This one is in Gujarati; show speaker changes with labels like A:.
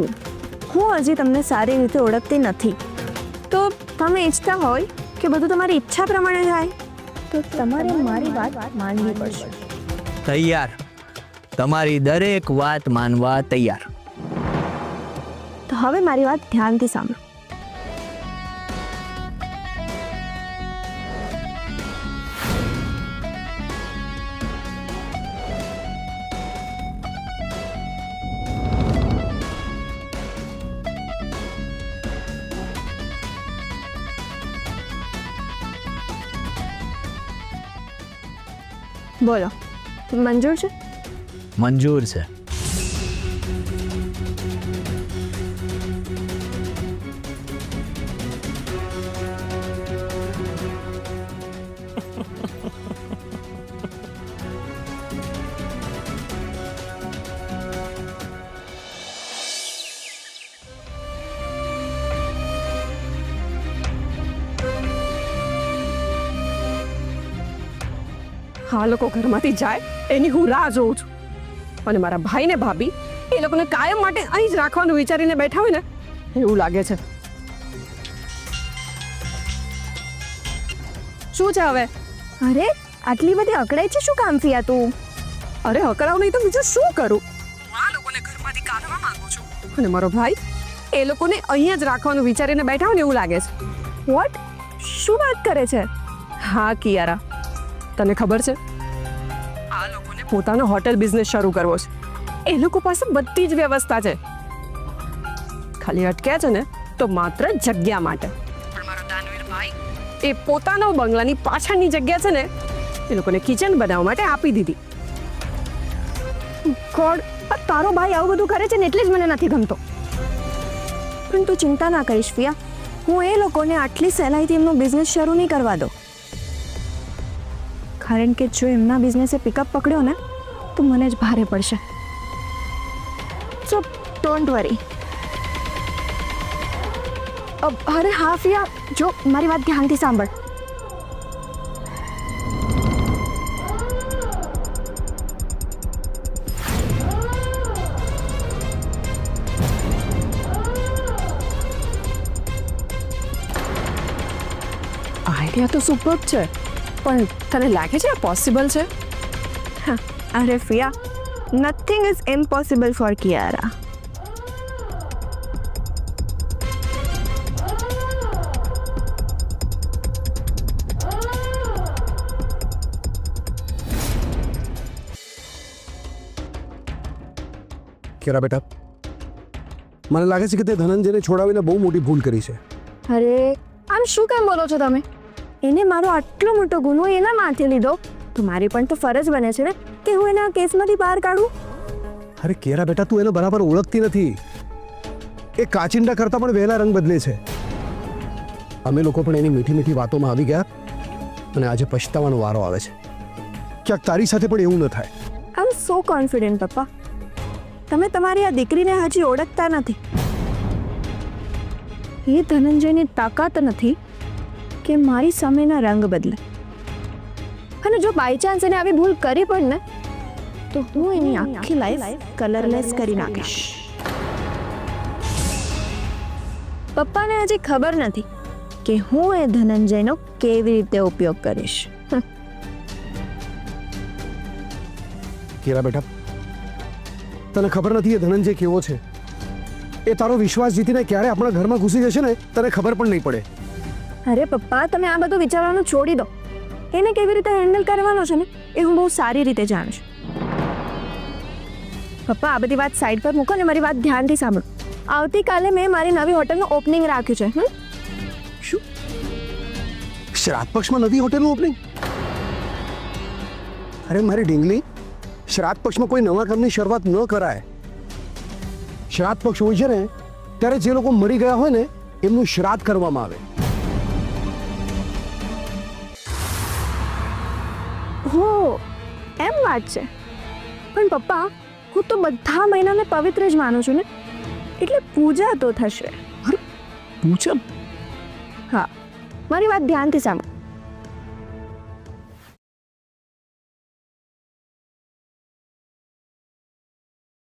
A: છું. હું હજી તમને સારી રીતે ઓળખતી નથી. તો તમે ઈચ્છતા હોય કે બધું તમારી ઈચ્છા પ્રમાણે થાય તો તમારે મારી વાત માનવી પડશે.
B: તૈયાર. તમારી દરેક વાત માનવા તૈયાર.
A: તો હવે મારી વાત ધ્યાનથી સાંભળો. બોલો, મંજૂર છે?
B: મંજૂર છે.
C: આ લોકો ઘરમાંથી જાય એની હું રાહ જોઉં છું. અને મારા ભાઈ ને ભાભી એ લોકોને કાયમ માટે અહીં જ રાખવાનું વિચારીને બેઠા હોય ને એવું લાગે છે. શું છે હવે?
A: અરે આટલી બધી અકળાઈ છે શું કામ ફિયા તું?
C: અરે હકરાવ નહીં તો બીજું શું કરું? હું આ લોકોને ઘરમાંથી કાઢવા માંગુ છું. અને મારો ભાઈ એ લોકોને અહીંયા જ રાખવાનું વિચારીને બેઠા હોય ને એવું લાગે છે.
A: વોટ? શું વાત કરે છે?
C: હા કિયારા, તને ખબર છે આ લોકોને પોતાનો હોટેલ બિઝનેસ શરૂ કરવો છે. એ લોકો પાસે બધી જ વ્યવસ્થા છે, ખાલી અટક્યા છે ને તો માત્ર જગ્યા માટે. પણ મારો દાનવીર ભાઈ એ પોતાનો બંગલાની પાછળની જગ્યા છે ને એ લોકોને કિચન બનાવવા માટે આપી દીધી.
A: ગોડ, તારો ભાઈ આવું બધું કરે છે ને એટલે જ મને નથી ગમતો. પણ તું ચિંતા ના કરીશ ફિયા, હું એ લોકોને આટલી સહેલાઈથી એમનો બિઝનેસ શરૂ નહીં કરવા દો. કારણ કે જો એમના બિઝનેસે પિકઅપ પકડ્યો ને તો મને જ ભારે પડશે. સો ડોન્ટ વરી. અરે હા ફિયા, જો મારી વાત ધ્યાનથી સાંભળ.
C: આઈડિયા તો સુપર્બ છે, પણ તને લાગે છે આ પોસિબલ છે?
A: અરે Fiya, nothing is impossible for Kiara.
D: કેરા બેટા, મને લાગે છે કે તે ધનંજયને છોડાવીને બહુ મોટી ભૂલ કરી છે.
A: અરે આમ શું કેમ બોલો છો તમે? એને મારો આટલો મોટો ગુનો એના માથે લીધો તો મારી પણ તો ફરજ બને છે ને કે હું એના કેસમાંથી બહાર કાઢું.
D: અરે કેરા બેટા, તું એને બરાબર ઓળખતી નથી. એ કાચિંડા કરતાં પણ વહેલા રંગ બદલે છે. અમે લોકો પણ એની મીઠી મીઠી વાતોમાં આવી ગયા અને આજે પછતાવાનો વારો આવે છે. ક્યાંક તારી સાથે પણ એવું ન થાય.
A: આઈ એમ સો કોન્ફિડન્ટ પપ્પા. તમે તમારી આ દીકરીને હજી ઓળખતા નથી. એ ધનંજયની તાકાત નથી કે મારી સામેના રંગ બદલે. અને જો બાય ચાન્સ એને આવી ભૂલ કરી પણ ને તો હું એની આખી લાઈફ કલરલેસ કરી નાખીશ. પપ્પાને હજી ખબર નથી કે હું એ ધનંજયનો કેવી રીતે ઉપયોગ કરીશ.
D: કેરા બેટા, તને ખબર નથી એ ધનંજય કેવો છે. એ તારો વિશ્વાસ જીતીને ક્યારે આપણા ઘરમાં ઘૂસી જશે ને તને ખબર પણ નહીં પડે.
A: અરે પપ્પા, તમે આ બધું વિચારવાનું છોડી દો. એને કેવી રીતે હેન્ડલ કરવાનો છે ને એ હું બહુ સારી રીતે જાણું છું. પપ્પા, આ બધી વાત સાઈડ પર મૂકો ને મારી વાત ધ્યાનથી સાંભળો. આવતીકાલે મેં મારી નવી હોટલનું ઓપનિંગ રાખ્યું છે.
D: શું? શ્રાદ્ધ પક્ષમાં નવી હોટેલનું ઓપનિંગ? અરે મારી ઢીંગલી, શ્રાદ્ધ પક્ષમાં કોઈ નવા કામની શરૂઆત ન કરાય. શ્રાદ્ધ પક્ષ હોય છે ને ત્યારે જે લોકો મરી ગયા હોય ને એમનું શ્રાદ્ધ કરવામાં આવે.
A: હો, એમ વાત છે. પણ પપ્પા, હું તો બધા મહિનાને પવિત્ર જ માનું છું ને, એટલે પૂજા તો થશે.
D: પૂછમ?
A: હા, મારી વાત ધ્યાનથી સાંભળો.